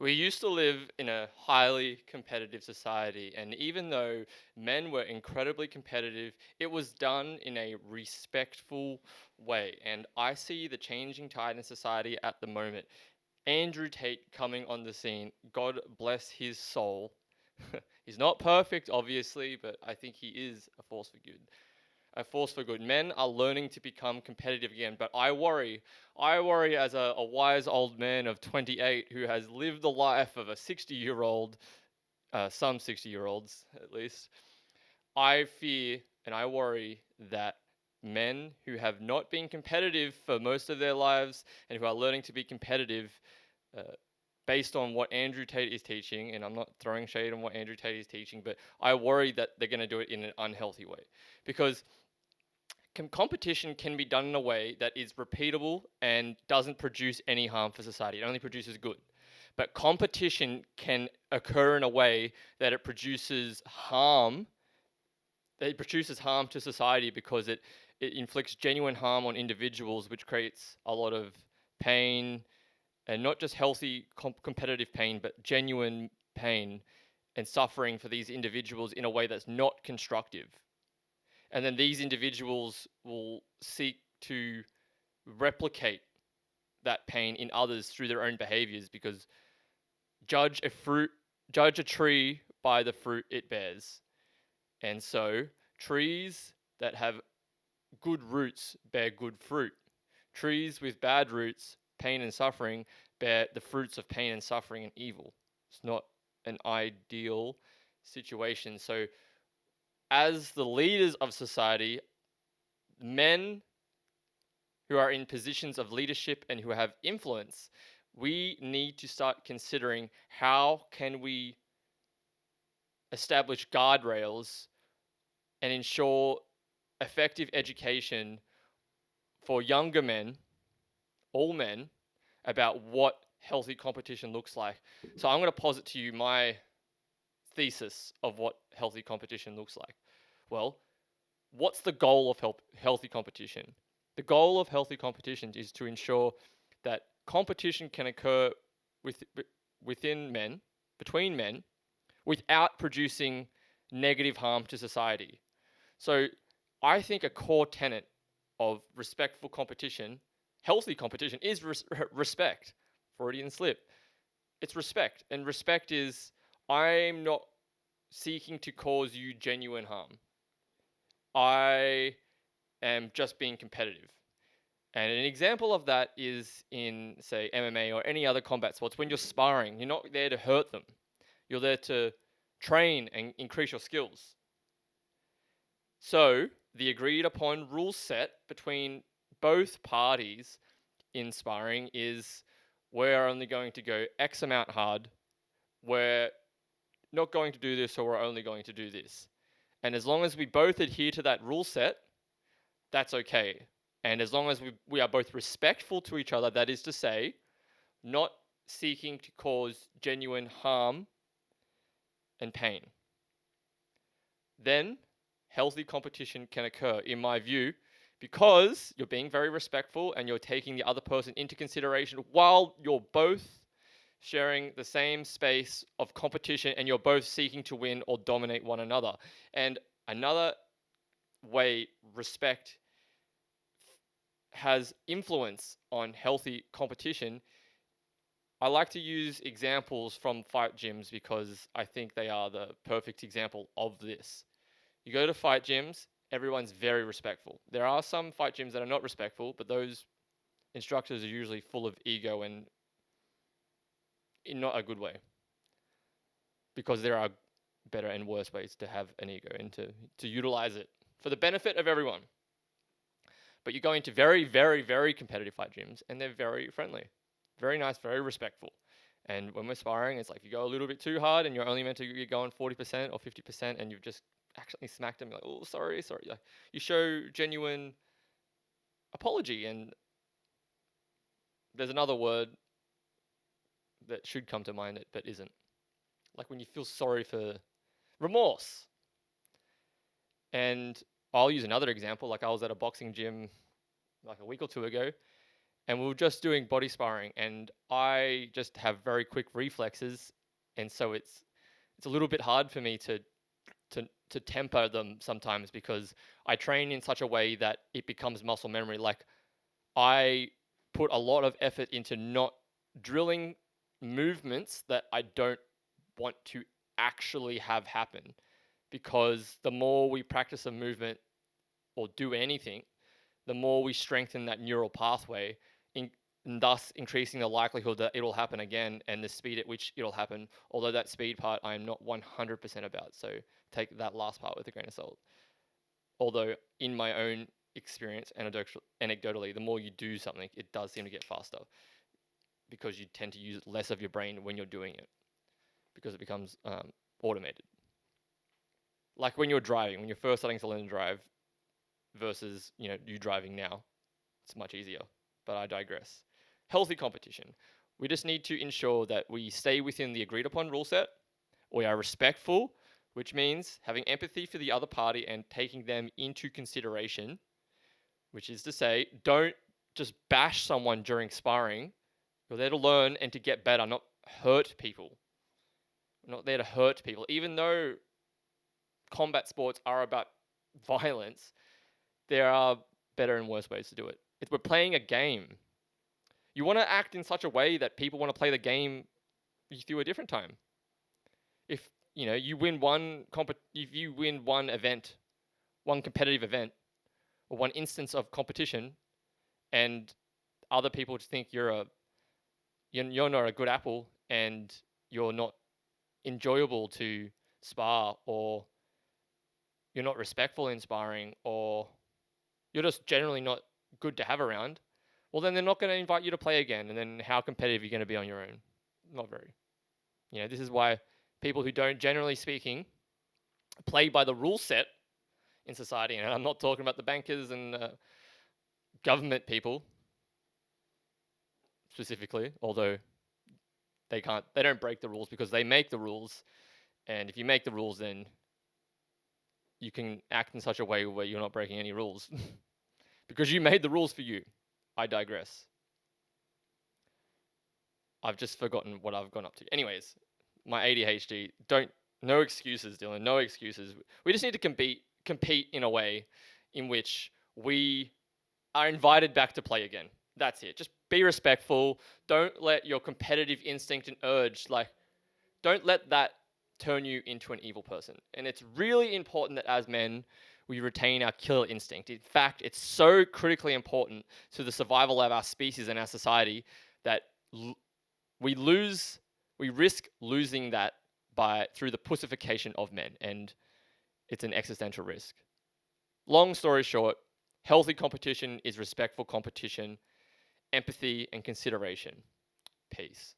We used to live in a highly competitive society, and even though men were incredibly competitive, it was done in a respectful way. And I see the changing tide in society at the moment. Andrew Tate coming on the scene, God bless his soul. He's not perfect, obviously, but I think he is a force for good. A force for good. Men are learning to become competitive again, but I worry. I worry as a wise old man of 28 who has lived the life of a 60-year-old, some 60-year-olds at least. I fear and I worry that men who have not been competitive for most of their lives and who are learning to be competitive uh, based on what Andrew Tate is teaching, and I'm not throwing shade on what Andrew Tate is teaching, but I worry that they're going to do it in an unhealthy way. Because competition can be done in a way that is repeatable and doesn't produce any harm for society. It only produces good. But competition can occur in a way that it produces harm. It produces harm to society because it inflicts genuine harm on individuals, which creates a lot of pain, and not just healthy competitive pain, but genuine pain and suffering for these individuals in a way that's not constructive. And then these individuals will seek to replicate that pain in others through their own behaviors, because judge a fruit judge a tree by the fruit it bears. And so trees that have good roots bear good fruit. Trees with bad roots, pain and suffering, bear the fruits of pain and suffering and evil. It's not an ideal situation. So as the leaders of society, men who are in positions of leadership and who have influence, we need to start considering how can we establish guardrails and ensure effective education for younger men, all men, about what healthy competition looks like. So I'm going to posit to you my thesis of what healthy competition looks like. Well, what's the goal of healthy competition? The goal of healthy competition is to ensure that competition can occur with, within men, between men, without producing negative harm to society. So I think a core tenet of respectful competition, healthy competition, is respect. Freudian slip. It's respect. And respect is, I'm not seeking to cause you genuine harm. I am just being competitive. And an example of that is in, say, MMA or any other combat sports. When you're sparring, you're not there to hurt them. You're there to train and increase your skills. So, the agreed upon rule set between both parties in sparring is, we're only going to go X amount hard. We're not going to do this, so we're only going to do this. And as long as we both adhere to that rule set, that's okay. And as long as we are both respectful to each other, that is to say, not seeking to cause genuine harm and pain, then healthy competition can occur, in my view, because you're being very respectful and you're taking the other person into consideration while you're both sharing the same space of competition and you're both seeking to win or dominate one another. And another way respect has influence on healthy competition, I like to use examples from fight gyms because I think they are the perfect example of this. You go to fight gyms, everyone's very respectful. There are some fight gyms that are not respectful, but those instructors are usually full of ego and in not a good way, because there are better and worse ways to have an ego and to utilize it for the benefit of everyone. But you go into very, very, very competitive fight gyms and they're very friendly, very nice, very respectful. And when we're sparring, it's like if you go a little bit too hard and you're only meant to be going 40% or 50% and you've just actually smacked them, like, oh, sorry, sorry. Like, you show genuine apology. And there's another word that should come to mind but isn't. Like when you feel sorry for remorse. And I'll use another example. Like I was at a boxing gym like a week or two ago, and we were just doing body sparring, and I just have very quick reflexes, and so it's a little bit hard for me to temper them sometimes because I train in such a way that it becomes muscle memory. Like I put a lot of effort into not drilling movements that I don't want to actually have happen, because the more we practice a movement or do anything, the more we strengthen that neural pathway, in, and thus increasing the likelihood that it'll happen again and the speed at which it'll happen. Although that speed part I am not 100% about, so take that last part with a grain of salt. Although in my own experience, anecdotally, the more you do something, it does seem to get faster because you tend to use less of your brain when you're doing it because it becomes automated. Like when you're driving, when you're first starting to learn to drive versus you driving now, it's much easier. But I digress. Healthy competition. We just need to ensure that we stay within the agreed upon rule set. We are respectful, which means having empathy for the other party and taking them into consideration, which is to say, don't just bash someone during sparring. You're there to learn and to get better, not hurt people. We're not there to hurt people. Even though combat sports are about violence, there are better and worse ways to do it. If we're playing a game, you want to act in such a way that people want to play the game with you a different time. If you win if you win one event, one competitive event, or one instance of competition, and other people think you're not a good apple and you're not enjoyable to spar, or you're not respectful in sparring, or you're just generally not good to have around, well, then they're not going to invite you to play again. And then how competitive are you going to be on your own? Not very. This is why people who don't, generally speaking, play by the rule set in society, and I'm not talking about the bankers and government people specifically, although they don't break the rules because they make the rules. And if you make the rules, then you can act in such a way where you're not breaking any rules because you made the rules for you. I digress. I've just forgotten what I've gone up to. Anyways, my ADHD. No excuses, Dylan. No excuses. We just need to compete in a way in which we are invited back to play again. That's it. Just be respectful. Don't let your competitive instinct and urge, don't let that turn you into an evil person. And it's really important that as men, we retain our killer instinct. In fact, it's so critically important to the survival of our species and our society that we risk losing that through the pussification of men, and it's an existential risk. Long story short, healthy competition is respectful competition, empathy and consideration. Peace.